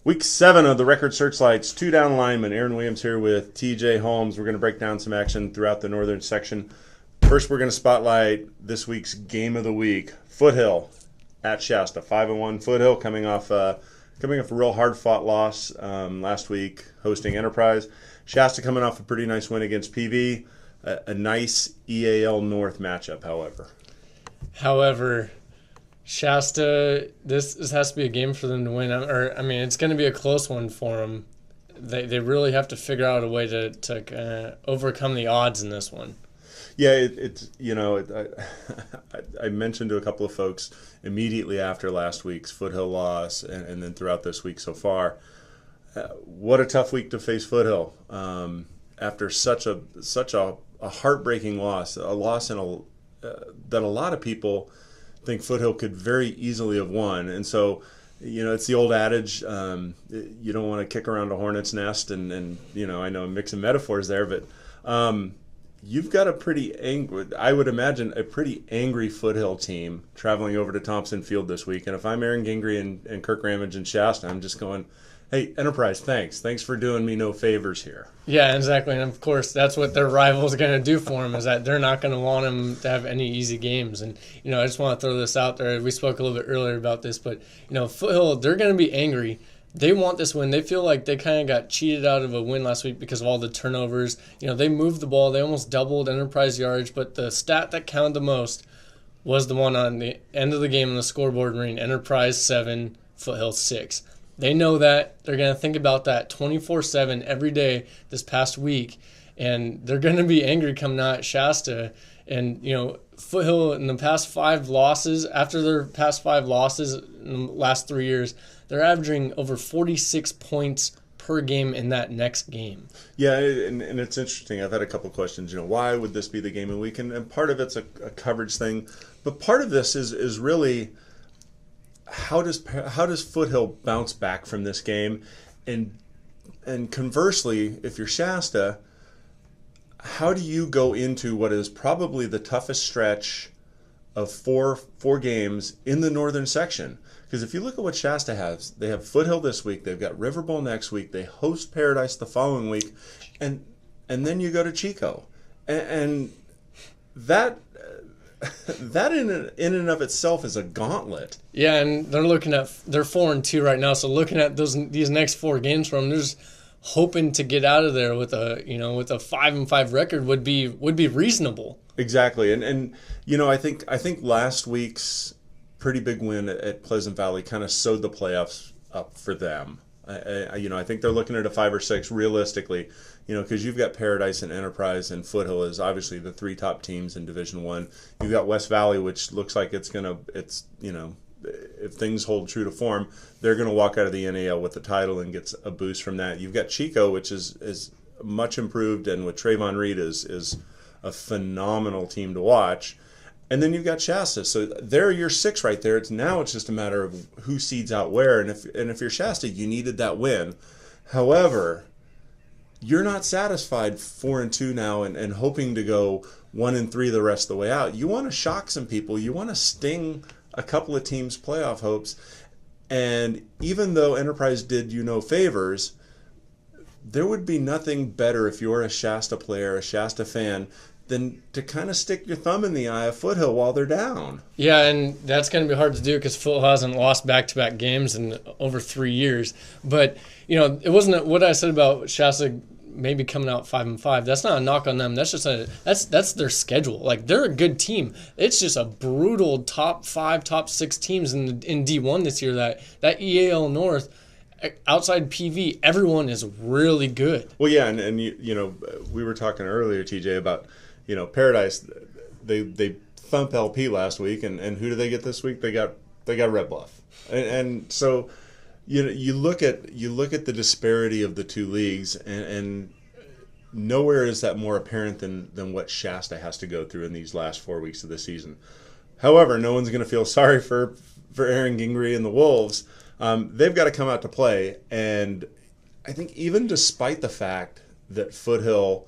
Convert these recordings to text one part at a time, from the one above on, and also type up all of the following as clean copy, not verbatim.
Week 7 of the Record Searchlights. Two Down Lineman. Aaron Williams here with TJ Holmes. We're going to break down some action throughout the northern section. First, we're going to spotlight this week's game of the week. Foothill at Shasta. 5-1 Foothill coming off a real hard-fought loss last week, hosting Enterprise. Shasta coming off a pretty nice win against PV. A nice EAL North matchup, However, Shasta, this has to be a game for them to win. It's going to be a close one for them. They really have to figure out a way to overcome the odds in this one. Yeah, I mentioned to a couple of folks immediately after last week's Foothill loss and then throughout this week so far, what a tough week to face Foothill after such a heartbreaking loss, a loss that a lot of people think Foothill could very easily have won. And so, it's the old adage, you don't want to kick around a hornet's nest. And I know I'm mixing metaphors there, but you've got I would imagine, a pretty angry Foothill team traveling over to Thompson Field this week. And if I'm Aaron Gingrey and Kirk Ramage and Shasta, I'm just going, hey, Enterprise, thanks for doing me no favors here. Yeah, exactly. And, of course, that's what their rival's going to do for them, is that they're not going to want them to have any easy games. And, I just want to throw this out there. We spoke a little bit earlier about this, but, Foothill, they're going to be angry. They want this win. They feel like they kind of got cheated out of a win last week because of all the turnovers. They moved the ball. They almost doubled Enterprise yards, but the stat that counted the most was the one on the end of the game on the scoreboard reading Enterprise 7, Foothill 6. They know that. They're going to think about that 24/7 every day this past week, and they're going to be angry coming out at Shasta. And, Foothill in the past 5 losses, after their past 5 losses in the last 3 years, they're averaging over 46 points per game in that next game. Yeah, and it's interesting. I've had a couple questions. Why would this be the game of the week? And part of it's a coverage thing, but part of this is really how does Foothill bounce back from this game, and conversely, if you're Shasta, how do you go into what is probably the toughest stretch of four games in the northern section? Because if you look at what Shasta has, they have Foothill this week, they've got River Bowl next week, they host Paradise the following week, and then you go to Chico, and that in and of itself is a gauntlet. Yeah, and they're 4-2 right now. So looking at these next 4 games from them, they're just hoping to get out of there with a 5-5 record would be reasonable. Exactly, and I think last week's pretty big win at Pleasant Valley kind of sewed the playoffs up for them. I think they're looking at a 5 or 6 realistically. Because you've got Paradise and Enterprise, and Foothill is obviously the 3 top teams in Division 1. You've got West Valley, which looks like if things hold true to form, they're going to walk out of the NAL with the title and gets a boost from that. You've got Chico, which is much improved, and with Trayvon Reed is a phenomenal team to watch. And then you've got Shasta. So there are your 6 right there. It's just a matter of who seeds out where. And if you're Shasta, you needed that win. However, you're not satisfied 4-2 now and hoping to go 1-3 the rest of the way out. You want to shock some people. You want to sting a couple of teams' playoff hopes. And even though Enterprise did you no favors, there would be nothing better if you're a Shasta player, a Shasta fan, than to kind of stick your thumb in the eye of Foothill while they're down. Yeah, and that's going to be hard to do because Foothill hasn't lost back-to-back games in over 3 years. But, it wasn't what I said about Shasta maybe coming out 5-5. That's not a knock on them. That's just that's their schedule. Like, they're a good team. It's just a brutal top 5, top 6 teams in D1 this year. That EAL North, outside PV, everyone is really good. Well, yeah, and we were talking earlier, TJ, about Paradise. They thump LP last week, and who do they get this week? They got Red Bluff, and so. You look at the disparity of the 2 leagues, and nowhere is that more apparent than what Shasta has to go through in these last 4 weeks of the season. However, no one's going to feel sorry for Aaron Gingrey and the Wolves. They've got to come out to play, and I think even despite the fact that Foothill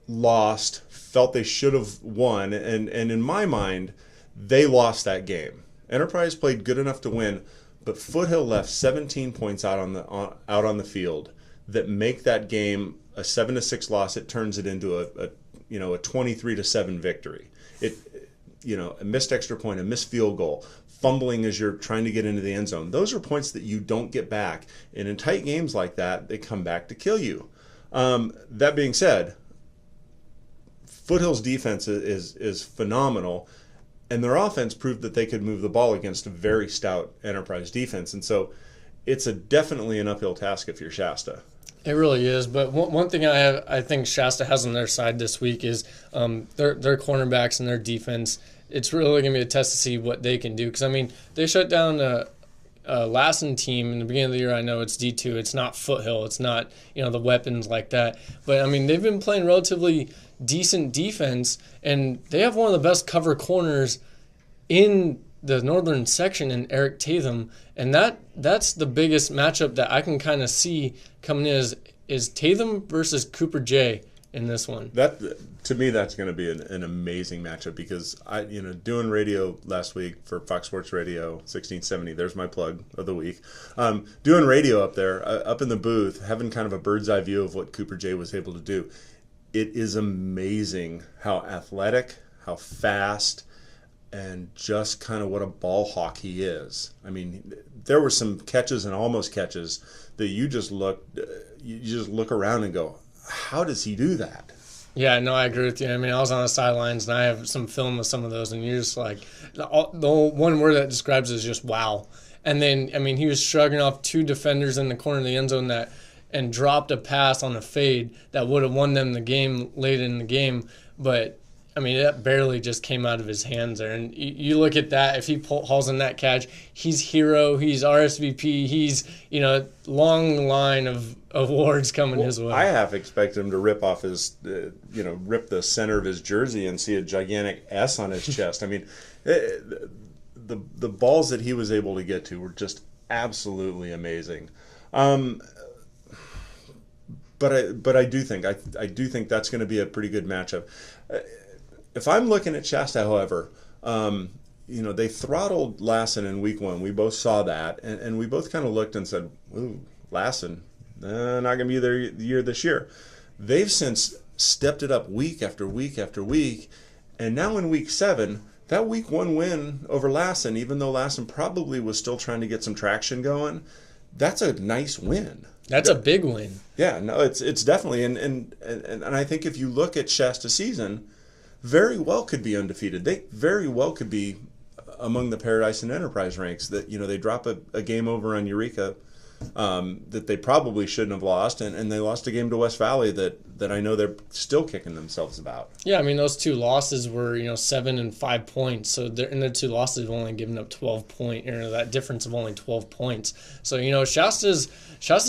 lost, felt they should have won, and in my mind, they lost that game. Enterprise played good enough to win, but Foothill left 17 points out on the field that make that game a 7-6 loss. It turns it into a 23-7 victory. A missed extra point, a missed field goal, fumbling as you're trying to get into the end zone. Those are points that you don't get back. And in tight games like that, they come back to kill you. That being said, Foothill's defense is phenomenal, and their offense proved that they could move the ball against a very stout Enterprise defense. And so it's definitely an uphill task if you're Shasta. It really is, but one thing I think Shasta has on their side this week is their cornerbacks and their defense. It's really going to be a test to see what they can do, because, I mean, they shut down a Lassen team in the beginning of the year. I know it's D2. It's not Foothill. It's not, the weapons like that. But, I mean, they've been playing relatively decent defense, and they have one of the best cover corners in the northern section in Eric Tatham, and that's the biggest matchup that I can kind of see coming in is Tatham versus Cooper J in this one. That, to me, that's going to be an amazing matchup, because I doing radio last week for Fox Sports Radio 1670. There's my plug of the week. Doing radio up there, up in the booth, having kind of a bird's eye view of what Cooper J was able to do. It is amazing how athletic, how fast, and just kind of what a ball hawk he is. I mean, there were some catches and almost catches that you just look around and go, how does he do that? Yeah, no, I agree with you. I mean, I was on the sidelines, and I have some film of some of those, and you're just like, the one word that describes it is just wow. And then, I mean, he was shrugging off two defenders in the corner of the end zone and dropped a pass on a fade that would have won them the game late in the game, but I mean, that barely just came out of his hands there. And you look at that, if he hauls in that catch, he's hero, he's RSVP, he's, long line of awards coming his way. I half expect him to rip off his, rip the center of his jersey and see a gigantic S on his chest. I mean, the balls that he was able to get to were just absolutely amazing. But I do think that's going to be a pretty good matchup. If I'm looking at Shasta, however, they throttled Lassen in week 1. We both saw that, and we both kind of looked and said, ooh, Lassen, not going to be their year this year. They've since stepped it up week after week after week, and now in week 7, that week 1 win over Lassen, even though Lassen probably was still trying to get some traction going, that's a nice win. That's a big win. Yeah, no, it's definitely, and I think if you look at Shasta's season, very well could be undefeated. They very well could be among the Paradise and Enterprise ranks. That they drop a game over on Eureka that they probably shouldn't have lost, and they lost a game to West Valley that I know they're still kicking themselves about. Yeah, I mean, those two losses were 7 and 5 points, so in their two losses have only given up 12 points, that difference of only 12 points. So Shasta's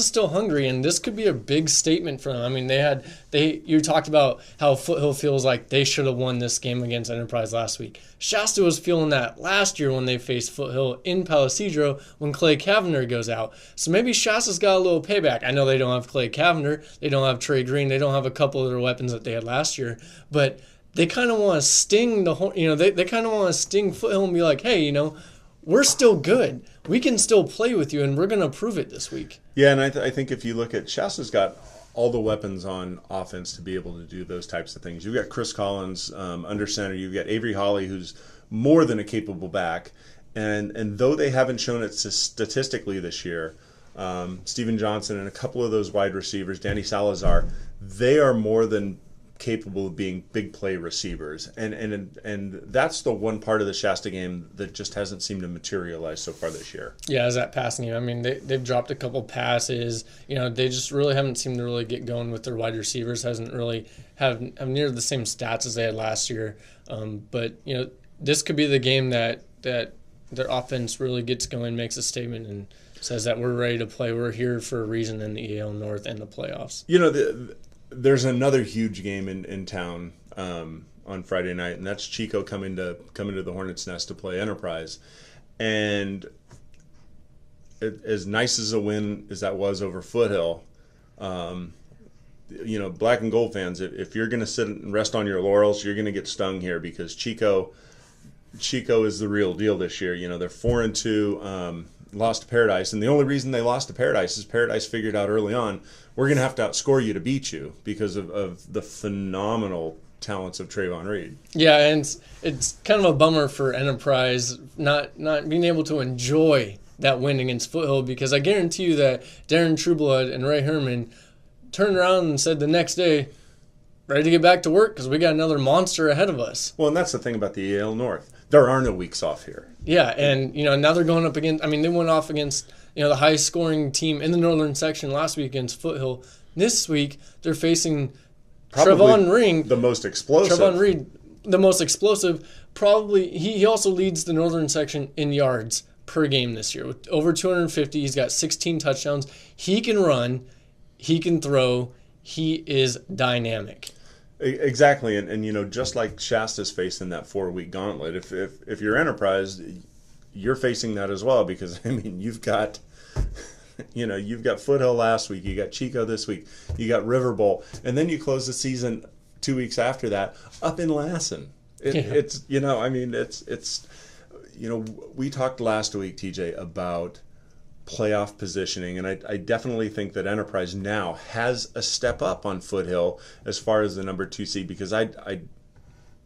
still hungry, and this could be a big statement for them. I mean, you talked about how Foothill feels like they should have won this game against Enterprise last week. Shasta was feeling that last year when they faced Foothill in Palisadro when Clay Cavender goes out. So maybe Shasta's got a little payback. I know they don't have Clay Cavender, they don't have Trey Green, they don't have a couple of their weapons that they had last year, but they kind of want to sting the whole. They kind of want to sting Foothill and be like, hey, we're still good. We can still play with you, and we're going to prove it this week. Yeah, and I think if you look at Shasta's got all the weapons on offense to be able to do those types of things. You've got Chris Collins under center. You've got Avery Hawley, who's more than a capable back. And though they haven't shown it statistically this year, Steven Johnson and a couple of those wide receivers, Danny Salazar, they are more than capable of being big play receivers, and that's the one part of the Shasta game that just hasn't seemed to materialize so far this year. Yeah, is that passing game. I mean, they've dropped a couple passes. They just really haven't seemed to really get going with their wide receivers. Hasn't really have near the same stats as they had last year. But this could be the game that their offense really gets going, makes a statement, and says that we're ready to play. We're here for a reason in the EAL North and the playoffs. There's another huge game in town on Friday night, and that's Chico coming to the Hornets' Nest to play Enterprise. And as nice as a win as that was over Foothill, black and gold fans, if you're going to sit and rest on your laurels, you're going to get stung here, because Chico is the real deal this year. They're 4-2. lost to Paradise, and the only reason they lost to Paradise is Paradise figured out early on, we're going to have to outscore you to beat you because of the phenomenal talents of Trayvon Reed. Yeah, and it's kind of a bummer for Enterprise not being able to enjoy that win against Foothill, because I guarantee you that Darren Trueblood and Ray Herman turned around and said the next day, ready to get back to work because we got another monster ahead of us. Well, and that's the thing about the EAL North. There are no weeks off here. Yeah, and now they're going up against, they went off against the highest scoring team in the Northern Section last week against Foothill. This week they're facing Trevon Ring, the most explosive. Trevon Reed, the most explosive. Probably he also leads the Northern Section in yards per game this year with over 250. He's got 16 touchdowns. He can run, he can throw, he is dynamic. Exactly, and just like Shasta's facing that 4-week gauntlet, if you're Enterprise, you're facing that as well, because you've got Foothill last week, you got Chico this week, you got River Bowl, and then you close the season 2 weeks after that up in Lassen. It's we talked last week, TJ, about playoff positioning, and I definitely think that Enterprise now has a step up on Foothill as far as the number 2 seed, because I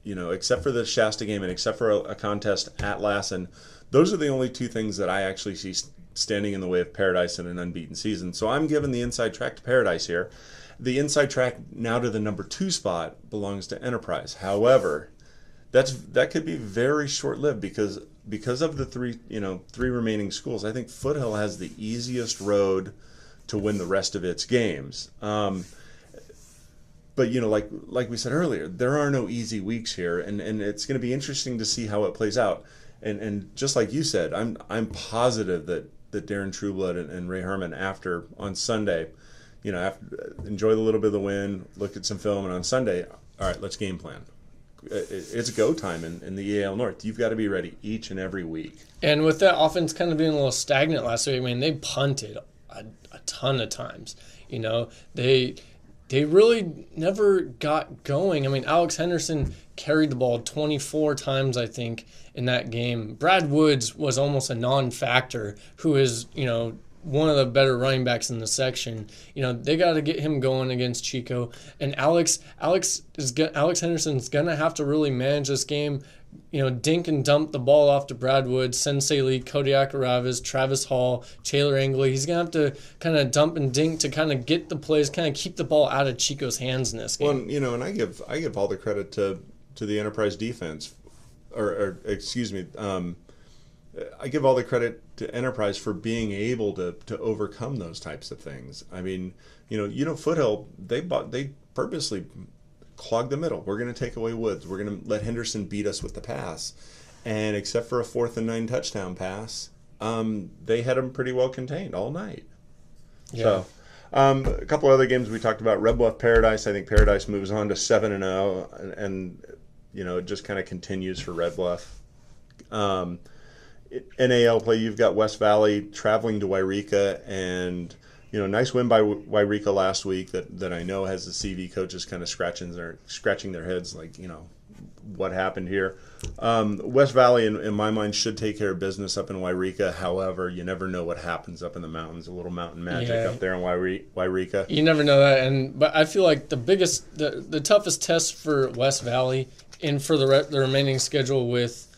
except for the Shasta game and except for a contest at Lassen, those are the only 2 things that I actually see standing in the way of Paradise in an unbeaten season. So I'm giving the inside track to Paradise here. The inside track now to the number 2 spot belongs to Enterprise. However, that could be very short-lived because of the 3 remaining schools. I think Foothill has the easiest road to win the rest of its games. But like we said earlier, there are no easy weeks here, and it's going to be interesting to see how it plays out. And just like you said, I'm positive that Darren Trueblood and Ray Herman on Sunday, enjoy the little bit of the win, look at some film, and on Sunday, all right, let's game plan. It's go time in the EAL North. You've got to be ready each and every week. And with that offense kind of being a little stagnant last week, they punted a ton of times. They really never got going. Alex Henderson carried the ball 24 times, I think, in that game. Brad Woods was almost a non-factor, who is, one of the better running backs in the section. They got to get him going against Chico. And Alex Henderson's going to have to really manage this game. Dink and dump the ball off to Brad Woods, Sensei Lee, Kodiak Aravis, Travis Hall, Taylor Angley. He's going to have to kind of dump and dink to kind of get the plays, kind of keep the ball out of Chico's hands in this game. Well, and I give all the credit to the Enterprise defense, or excuse me, I give all the credit to Enterprise for being able to overcome those types of things. Foothill, they purposely clogged the middle. We're going to take away Woods. We're going to let Henderson beat us with the pass. And except for a 4th and 9 touchdown pass, they had them pretty well contained all night. Yeah. So, a couple other games we talked about. Red Bluff Paradise. I think Paradise moves on to 7-0, and it just kind of continues for Red Bluff. NAL play, you've got West Valley traveling to Wairika, and nice win by Wairika last week that I know has the CV coaches kind of scratching their heads, like, what happened here. West Valley, in my mind, should take care of business up in Wairika. However, you never know what happens up in the mountains. A little mountain magic up there in Wairika. You never know that, but I feel like the toughest test for West Valley and for the remaining schedule with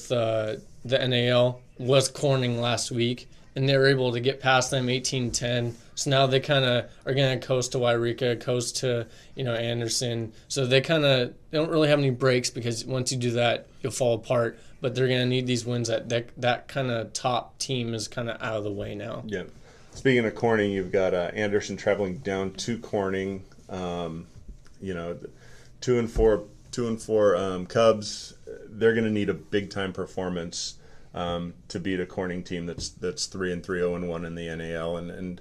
the NAL was Corning last week, and they were able to get past them 18-10. So now they kind of are going to coast to Wairika, coast to Anderson. So they don't really have any breaks, because once you do that, you'll fall apart. But they're going to need these wins. That kind of top team is kind of out of the way now. Yeah. Speaking of Corning, you've got Anderson traveling down to Corning. 2-4 Cubs. They're going to need a big time performance to beat a Corning team that's 3-3, 0-1 in the NAL, and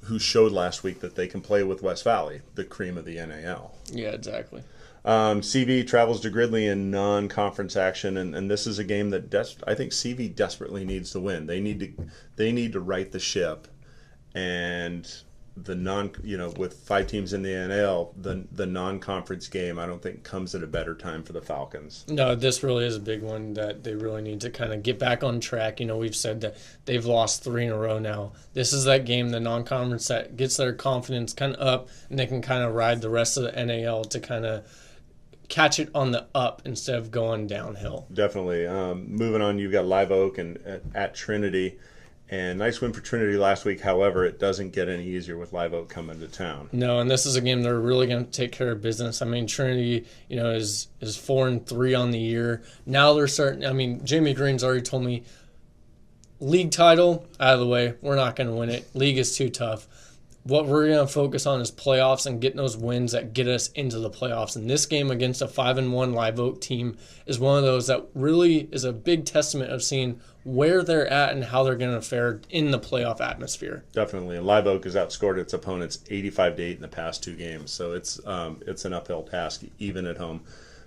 who showed last week that they can play with West Valley, the cream of the NAL. Yeah, exactly. CV travels to Gridley in non-conference action, and this is a game that I think CV desperately needs to win. They need to right the ship, and with 5 teams in the NL, the non-conference game I don't think comes at a better time for the Falcons. No, this really is a big one that they really need to kind of get back on track. We've said that they've lost 3 in a row now. This is that game, the non-conference, that gets their confidence kind of up, and they can kind of ride the rest of the NAL to kind of catch it on the up instead of going downhill. Definitely. Moving on, you've got Live Oak and at Trinity. And nice win for Trinity last week. However, it doesn't get any easier with Live Oak coming to town. No, and this is a game they're really going to take care of business. I mean, Trinity, is 4-3 on the year. Now they're starting. I mean, Jamie Green's already told me, league title out of the way. We're not going to win it. League is too tough. What we're going to focus on is playoffs and getting those wins that get us into the playoffs. And this game against a 5-1 Live Oak team is one of those that really is a big testament of seeing where they're at and how they're going to fare in the playoff atmosphere. Definitely. And Live Oak has outscored its opponents 85-8 in the past 2 games. So it's an uphill task even at home.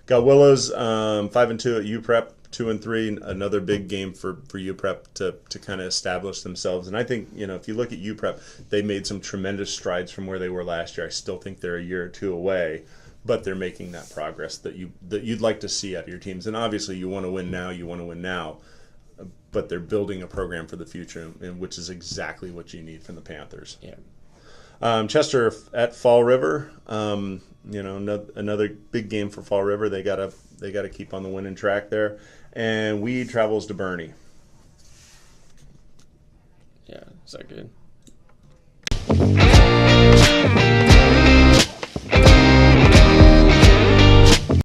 Got Willows 5-2 at UPrep. 2-3, another big game for UPrep to kind of establish themselves. And I think, if you look at UPrep, they made some tremendous strides from where they were last year. I still think they're a year or 2 away, but they're making that progress that you'd like to see out of your teams. And obviously you want to win now, but they're building a program for the future, which is exactly what you need from the Panthers. Yeah. Chester at Fall River, another big game for Fall River. They gotta keep on the winning track there. And Weed travels to Bernie. Yeah, is that good?